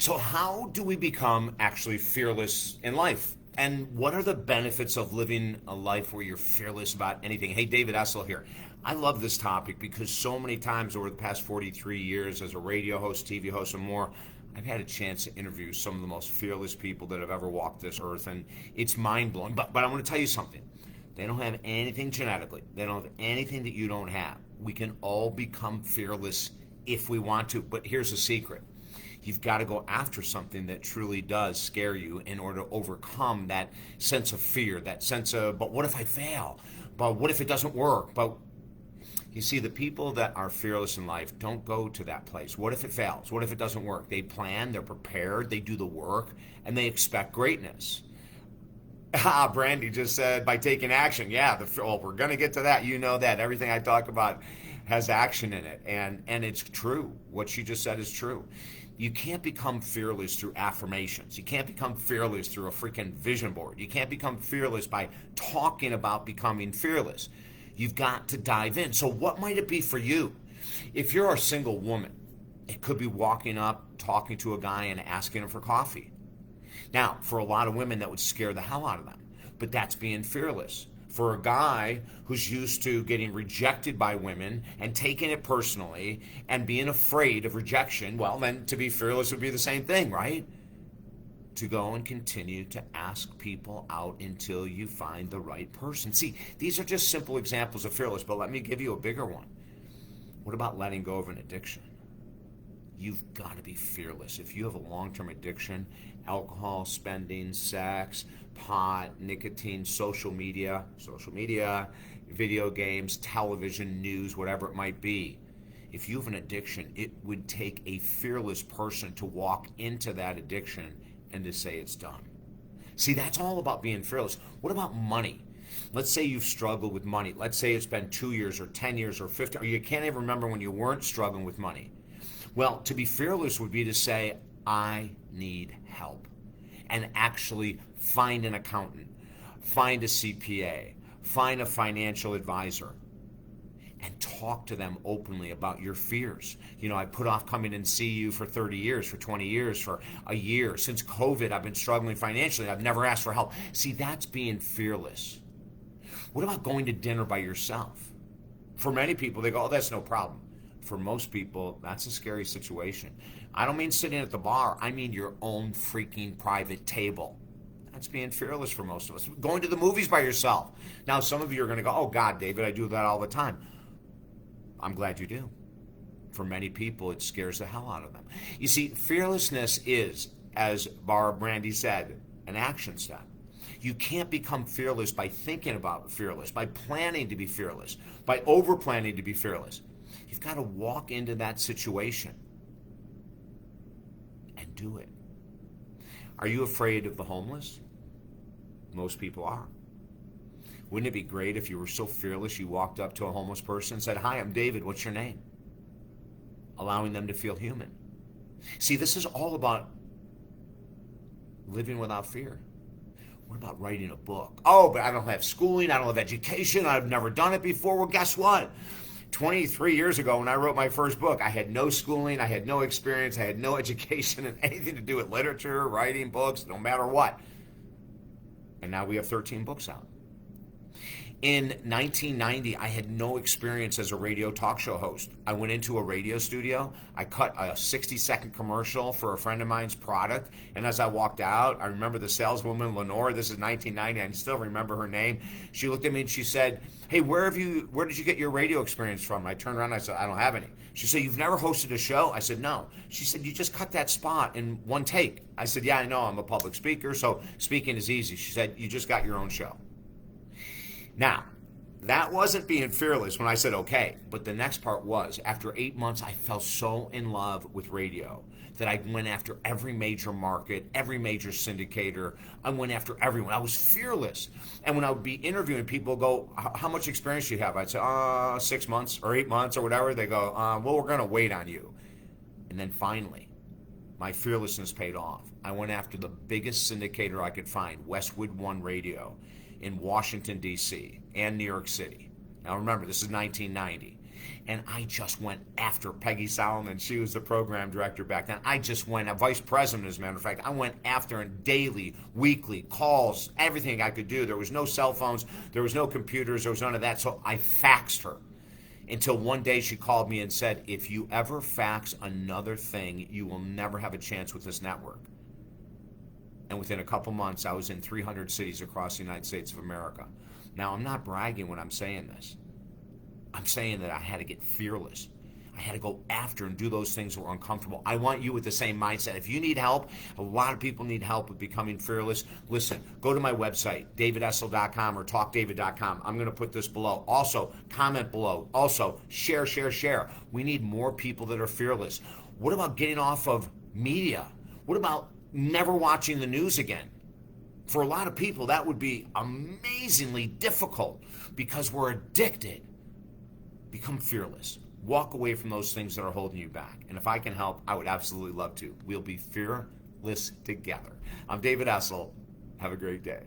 So, how do we become actually fearless in life? And what are the benefits of living a life where you're fearless about anything? Hey, David Essel here. I love this topic because so many times over the past 43 years as a radio host, TV host, and more, I've had a chance to interview some of the most fearless people that have ever walked this earth, and it's mind blowing. But I want to tell you something. They don't have anything genetically. They don't have anything that you don't have. We can all become fearless if we want to. But here's the secret. You've got to go after something that truly does scare you in order to overcome that sense of fear, that sense of, but what if I fail? But what if it doesn't work? But you see, the people that are fearless in life don't go to that place. What if it fails? What if it doesn't work? They plan, they're prepared, they do the work, and they expect greatness. Brandy just said by taking action. Yeah, we're going to get to that. You know that. Everything I talk about has action in it. And it's true. What she just said is true. You can't become fearless through affirmations. You can't become fearless through a freaking vision board. You can't become fearless by talking about becoming fearless. You've got to dive in. So what might it be for you? If you're a single woman, it could be walking up, talking to a guy and asking him for coffee. Now, for a lot of women, that would scare the hell out of them, but that's being fearless. For a guy who's used to getting rejected by women and taking it personally and being afraid of rejection, well, then to be fearless would be the same thing, right? To go and continue to ask people out until you find the right person. See, these are just simple examples of fearless, but let me give you a bigger one. What about letting go of an addiction? You've got to be fearless. If you have a long-term addiction, alcohol, spending, sex, pot, nicotine, social media, video games, television, news, whatever it might be. If you have an addiction, it would take a fearless person to walk into that addiction and to say it's done. See, that's all about being fearless. What about money? Let's say you've struggled with money. Let's say it's been 2 years or 10 years or 50, or you can't even remember when you weren't struggling with money. Well, to be fearless would be to say, I need help, and actually find an accountant, find a CPA, find a financial advisor, and talk to them openly about your fears. You know, I put off coming and see you for 30 years, for 20 years, for a year. Since COVID, I've been struggling financially. I've never asked for help. See, that's being fearless. What about going to dinner by yourself? For many people, they go, oh, that's no problem. For most people, that's a scary situation. I don't mean sitting at the bar. I mean your own freaking private table. That's being fearless for most of us. Going to the movies by yourself. Now, some of you are going to go, oh, God, David, I do that all the time. I'm glad you do. For many people, it scares the hell out of them. You see, fearlessness is, as Barbara Brandy said, an action step. You can't become fearless by thinking about fearless, by planning to be fearless, by over-planning to be fearless. You've got to walk into that situation and do it. Are you afraid of the homeless? Most people are. Wouldn't it be great if you were so fearless you walked up to a homeless person and said, hi, I'm David, what's your name? Allowing them to feel human. See, this is all about living without fear. What about writing a book? Oh, but I don't have schooling, I don't have education, I've never done it before. Well, guess what? 23 years ago when I wrote my first book, I had no schooling, I had no experience, I had no education and anything to do with literature, writing books, no matter what. And now we have 13 books out. In 1990, I had no experience as a radio talk show host. I went into a radio studio, I cut a 60-second commercial for a friend of mine's product, and as I walked out, I remember the saleswoman, Lenore, this is 1990, I still remember her name. She looked at me and she said, hey, where did you get your radio experience from? I turned around and I said, I don't have any. She said, you've never hosted a show? I said, no. She said, you just cut that spot in one take. I said, yeah, I know, I'm a public speaker, so speaking is easy. She said, you just got your own show. Now, that wasn't being fearless when I said okay, but the next part was, after 8 months, I fell so in love with radio that I went after every major market, every major syndicator. I went after everyone. I was fearless. And when I would be interviewing, people go, how much experience do you have? I'd say, 6 months or 8 months or whatever. They go, well, we're going to wait on you. And then finally, my fearlessness paid off. I went after the biggest syndicator I could find, Westwood One Radio, in Washington, D.C. and New York City. Now remember, this is 1990. And I just went after Peggy Solomon. She was the program director back then. I just went, a vice president, as a matter of fact. I went after her daily, weekly, calls, everything I could do. There was no cell phones, there was no computers, there was none of that. So I faxed her. Until one day she called me and said, if you ever fax another thing, you will never have a chance with this network. And within a couple months, I was in 300 cities across the United States of America. Now, I'm not bragging when I'm saying this. I'm saying that I had to get fearless. I had to go after and do those things that were uncomfortable. I want you with the same mindset. If you need help, a lot of people need help with becoming fearless. Listen, go to my website, davidessel.com or talkdavid.com. I'm going to put this below. Also, comment below. Also, share. We need more people that are fearless. What about getting off of media? What about never watching the news again? For a lot of people, that would be amazingly difficult because we're addicted. Become fearless. Walk away from those things that are holding you back. And if I can help, I would absolutely love to. We'll be fearless together. I'm David Essel. Have a great day.